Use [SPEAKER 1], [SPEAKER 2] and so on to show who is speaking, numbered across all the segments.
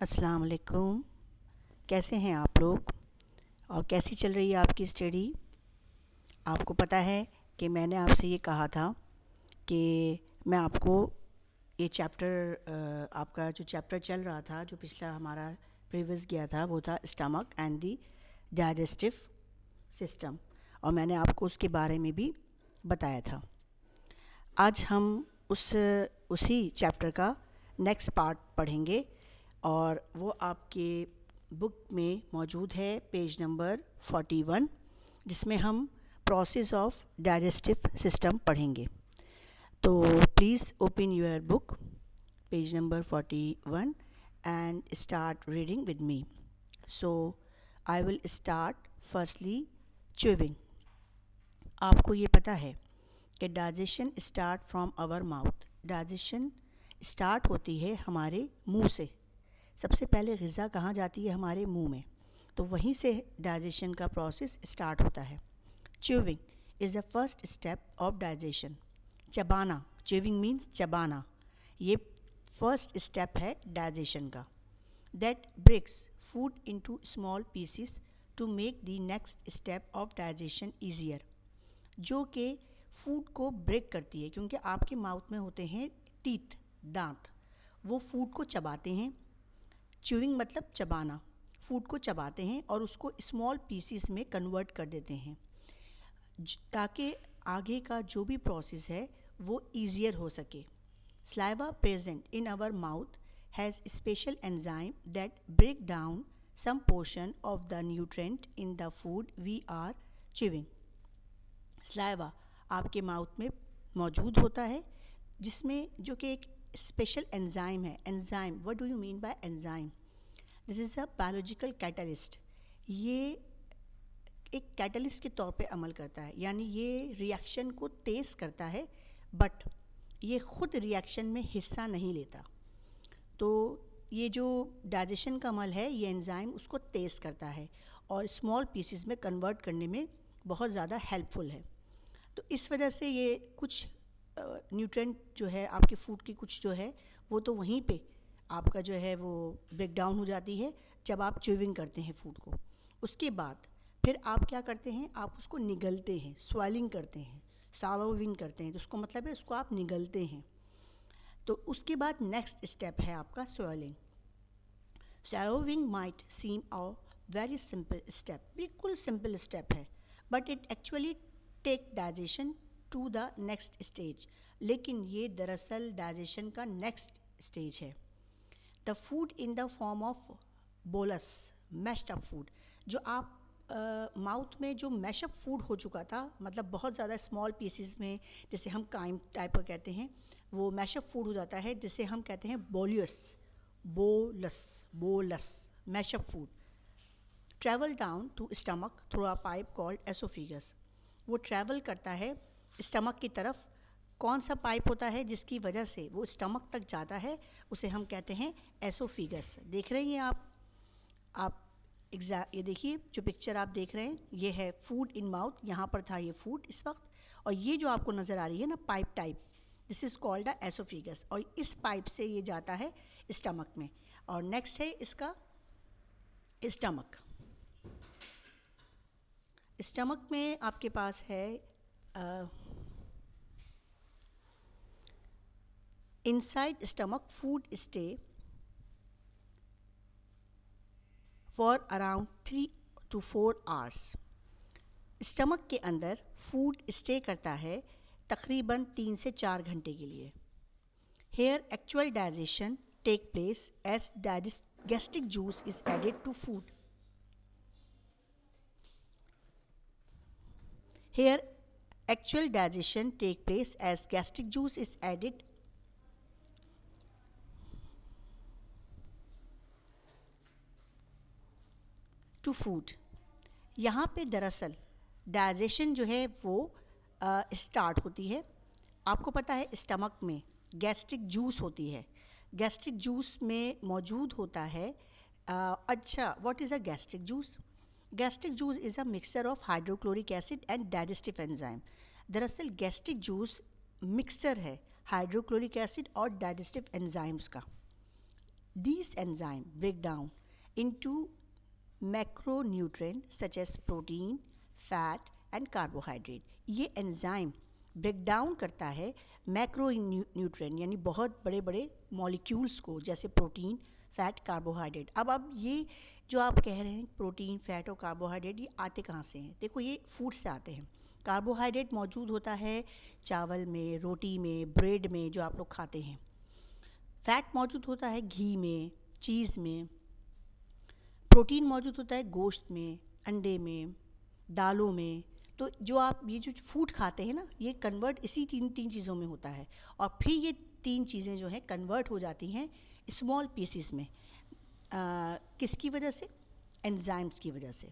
[SPEAKER 1] अस्सलाम वालेकुम। कैसे हैं आप लोग और कैसी चल रही है आपकी स्टडी? आपको पता है कि मैंने आपसे ये कहा था कि मैं आपको ये आपका जो चैप्टर चल रहा था, जो पिछला हमारा प्रीवियस गया था, वो था stomach and the digestive system, और मैंने आपको उसके बारे में भी बताया था। आज हम उसी चैप्टर का नेक्स्ट पार्ट पढ़ेंगे, और वो आपके बुक में मौजूद है, पेज नंबर 41, जिसमें हम प्रोसेस ऑफ डाइजेस्टिव सिस्टम पढ़ेंगे। तो please open your book, page number 41, and start reading with me. So I will start firstly chewing. आपको ये पता है कि digestion start from our mouth. Digestion start होती है हमारे मुंह से। सबसे पहले ग़िज़ा कहाँ जाती है? हमारे मुंह में। तो वहीं से डाइजेशन का प्रोसेस स्टार्ट होता है। Chewing is the first step of digestion. चबाना, च्यूइंग मीन्स चबाना, ये फर्स्ट स्टेप है डाइजेशन का। That breaks food into small pieces to make the next step of digestion easier. जो कि फूड को ब्रेक करती है, क्योंकि आपके माउथ में होते हैं टीथ, दांत, वो फूड को चबाते हैं। च्यूइंग मतलब चबाना, फूड को चबाते हैं और उसको स्मॉल पीसीस में कन्वर्ट कर देते हैं, ताकि आगे का जो भी प्रोसेस है वो ईजियर हो सके। Saliva present in our mouth has special enzyme that break down some portion of the nutrient in the food we are chewing. Saliva आपके माउथ में मौजूद होता है, जिसमें जो कि एक स्पेशल एंजाइम है। Enzyme, what do you mean by enzyme? This is a biological catalyst. ये एक कैटलिस्ट के तौर पे अमल करता है, यानी ये रिएक्शन को तेज़ करता है, बट ये ख़ुद रिएक्शन में हिस्सा नहीं लेता। तो ये जो डाइजेशन का अमल है, ये एंजाइम उसको तेज़ करता है और स्मॉल पीसेस में कन्वर्ट करने में बहुत ज़्यादा हेल्पफुल है। तो इस वजह से ये कुछ न्यूट्रिएंट जो है आपके फूड की, कुछ जो है वो तो वहीं पे आपका जो है वो ब्रेक डाउन हो जाती है जब आप च्यूइंग करते हैं फूड को। उसके बाद फिर आप क्या करते हैं? आप उसको निगलते हैं, स्वेलिंग करते हैं, सॉलोविंग करते हैं। तो उसको मतलब है उसको आप निगलते हैं। तो उसके बाद नेक्स्ट स्टेप है आपका swallowing. Swallowing might seem a very simple step, बिल्कुल सिंपल स्टेप है, but it actually take digestion to the next stage. लेकिन ये दरअसल डाइजेशन का नेक्स्ट स्टेज है। The food in the form of bolus, mashed up food, जो आप mouth में जो मैशअप फूड हो चुका था, मतलब बहुत ज़्यादा स्मॉल पीसेस में, जिसे हम काइम टाइप का कहते हैं, वो मैशअप फूड हो जाता है, जिसे हम कहते हैं बोलियस, bolus mashup food. Travel down to stomach through a pipe called oesophagus. वो ट्रैवल करता है स्टमक की तरफ। कौन सा पाइप होता है जिसकी वजह से वो स्टमक तक जाता है? उसे हम कहते हैं एसोफिगस। देख रहे हैं आप ये देखिए, जो पिक्चर आप देख रहे हैं ये है फूड इन माउथ। यहाँ पर था ये फूड इस वक्त, और ये जो आपको नज़र आ रही है ना pipe type, this is called the oesophagus, और इस पाइप से ये जाता है स्टमक में। और नेक्स्ट है इसका स्टमक। स्टमक में आपके पास है inside stomach food stay for around 3 to 4 hours। Stomach के अंदर फूड स्टे करता है तकरीबन 3 से 4 घंटे के लिए। Here actual digestion take place as gastric juice is added to food. Here actual digestion take place as gastric juice is added to food. यहाँ पे दरअसल डाइजेशन जो है वो स्टार्ट होती है। आपको पता है स्टमक में गैस्ट्रिक जूस होती है, गैस्ट्रिक जूस में मौजूद होता है अच्छा, what is a gastric juice? Gastric juice is a mixture of hydrochloric acid and digestive enzyme. दरअसल गैस्ट्रिक जूस मिक्सचर है हाइड्रोक्लोरिक एसिड और डाइजेस्टिव एंजाइम्स का। These enzymes break down into macronutrient such as protein, fat and carbohydrate. ये enzyme break down करता है macro nutrient यानी बहुत बड़े बड़े मॉलिक्यूल्स को, जैसे प्रोटीन, फैट, कार्बोहाइड्रेट। अब ये जो आप कह रहे हैं प्रोटीन, फैट और कार्बोहाइड्रेट, ये आते कहाँ से हैं? देखो, ये फूड से आते हैं। कार्बोहाइड्रेट मौजूद होता है चावल में, रोटी में, ब्रेड में जो आप लोग खाते हैं। फैट मौजूद होता है घी में, चीज़ में। प्रोटीन मौजूद होता है गोश्त में, अंडे में, दालों में। तो जो आप ये जो फूड खाते हैं ना, ये कन्वर्ट इसी तीन तीन चीज़ों में होता है, और फिर ये तीन चीज़ें जो हैं कन्वर्ट हो जाती हैं स्मॉल पीसीस में। किसकी वजह से? एंजाइम्स की वजह से।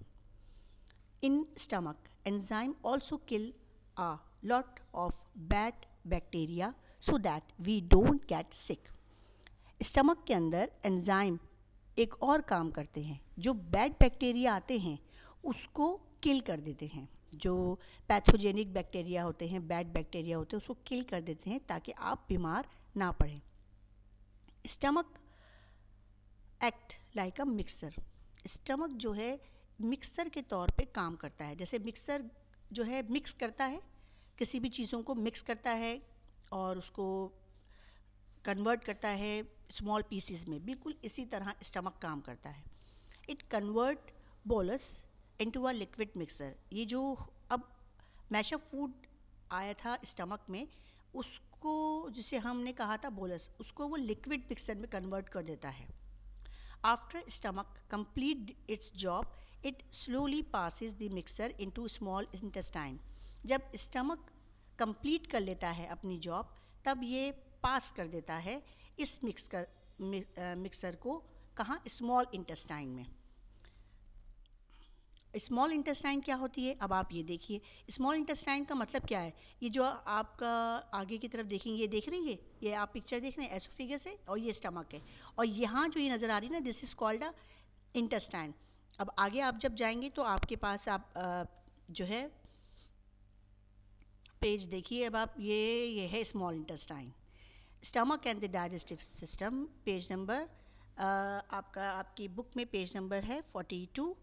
[SPEAKER 1] In stomach enzyme also kill a lot of bad bacteria so that we don't get sick. Stomach के अंदर एंजाइम एक और काम करते हैं, जो बैड बैक्टीरिया आते हैं उसको किल कर देते हैं। जो पैथोजेनिक बैक्टीरिया होते हैं, बैड बैक्टीरिया होते हैं, उसको किल कर देते हैं ताकि आप बीमार ना पड़ें। स्टमक एक्ट लाइक अ मिक्सर। स्टमक जो है मिक्सर के तौर पे काम करता है। जैसे मिक्सर जो है मिक्स करता है, किसी भी चीज़ों को मिक्स करता है और उसको कन्वर्ट करता है स्मॉल पीसीज में, बिल्कुल इसी तरह स्टमक काम करता है। It convert bolus into a liquid mixer. ये जो अब मैशअप फूड आया था स्टमक में, उसको जिसे हमने कहा था बोलस, उसको वो लिक्विड मिक्सर में कन्वर्ट कर देता है। After stomach complete it's job, it slowly passes the mixer into small intestine. जब स्टमक कंप्लीट कर लेता है अपनी जॉब, तब ये पास कर देता है इस मिक्सर को कहाँ? स्मॉल इंटेस्टाइन में। स्मॉल इंटेस्टाइन क्या होती है? अब आप ये देखिए, स्मॉल इंटेस्टाइन का मतलब क्या है? ये जो आपका आगे की तरफ देखेंगे, ये देख रही है, ये आप पिक्चर देख रहे हैं, एसोफेगस है और ये स्टमक है, और यहाँ जो ये नज़र आ रही है ना, this is called a intestine. अब आगे आप जब जाएंगे तो आपके पास आप जो है पेज देखिए, अब आप ये है small intestine, stomach and the digestive system. Page number आपकी बुक में पेज नंबर है 42,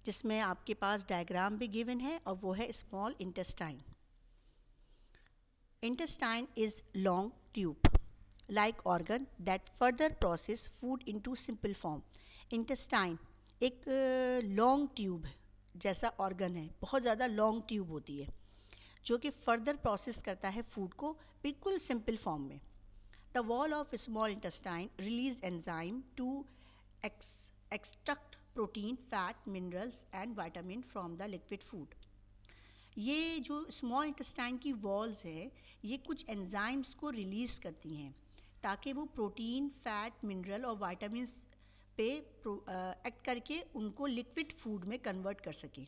[SPEAKER 1] जिसमें आपके पास डायग्राम भी गिवन है, और वो है small intestine. Intestine is long tube like organ that further process food into simple form. Intestine एक लॉन्ग ट्यूब जैसा ऑर्गन है, बहुत ज़्यादा लॉन्ग ट्यूब होती है, जो कि फर्दर प्रोसेस करता है फूड को बिल्कुल सिंपल फॉर्म में। The wall of small intestine release enzyme to extract protein, fat, minerals and vitamin from the liquid food. ये जो स्मॉल इंटेस्टाइन की वॉल्स है, ये कुछ एंजाइम्स को रिलीज़ करती हैं ताकि वो प्रोटीन, फैट, मिनरल और विटामिन पे एक्ट करके उनको लिक्विड फूड में कन्वर्ट कर सके।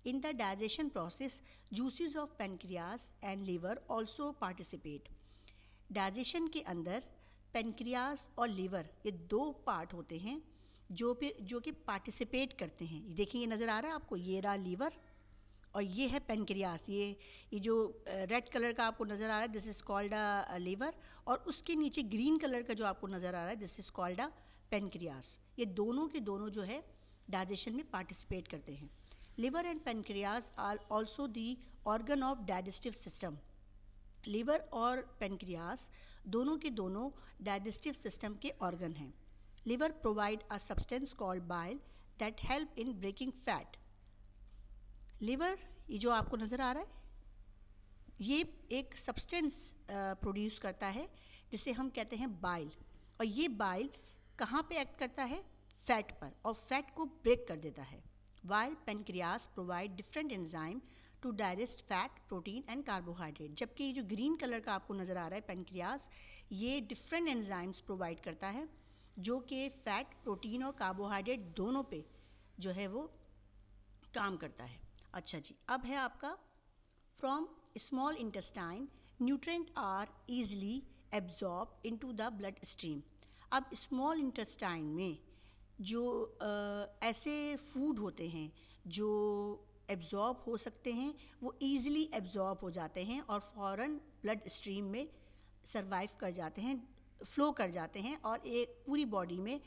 [SPEAKER 1] In the digestion process, juices of pancreas and liver also participate. Digestion के अंदर पेनक्रियास और लिवर, ये दो पार्ट होते हैं जो कि पार्टिसिपेट करते हैं। देखिए, ये नज़र आ रहा है आपको, ये रहा लीवर और ये है पेनक्रियास। ये जो रेड कलर का आपको नज़र आ रहा है, this is called a liver, और उसके नीचे ग्रीन कलर का जो आपको नज़र आ रहा है, this is called a pancreas. ये दोनों के दोनों जो है डाइजेशन में पार्टिसिपेट करते हैं। Liver and pancreas are also the organ of digestive system. Liver और पेनक्रियास दोनों के दोनों डाइजेस्टिव सिस्टम के ऑर्गन हैं। Liver provide a substance called bile that help in breaking fat. Liver, ये जो आपको नज़र आ रहा है, ये एक सब्सटेंस प्रोड्यूस करता है जिसे हम कहते हैं बाइल, और ये बाइल कहाँ पे एक्ट करता है? फैट पर, और फैट को ब्रेक कर देता है। While pancreas provide different enzyme to digest fat, protein and carbohydrate. जबकि ये जो ग्रीन कलर का आपको नज़र आ रहा है पेनक्रियास, ये डिफरेंट एंजाइम्स प्रोवाइड करता है जो कि फैट, प्रोटीन और कार्बोहाइड्रेट दोनों पे जो है वो काम करता है। अच्छा जी, अब है आपका from small intestine nutrient are easily absorb into the blood stream. अब स्मॉल इंटेस्टाइन में जो ऐसे फूड होते हैं जो एब्जॉर्ब हो सकते हैं, वो ईज़िली एब्जॉर्ब हो जाते हैं और फ़ौरन ब्लड स्ट्रीम में सरवाइव कर जाते हैं फ्लो कर जाते हैं और एक पूरी बॉडी में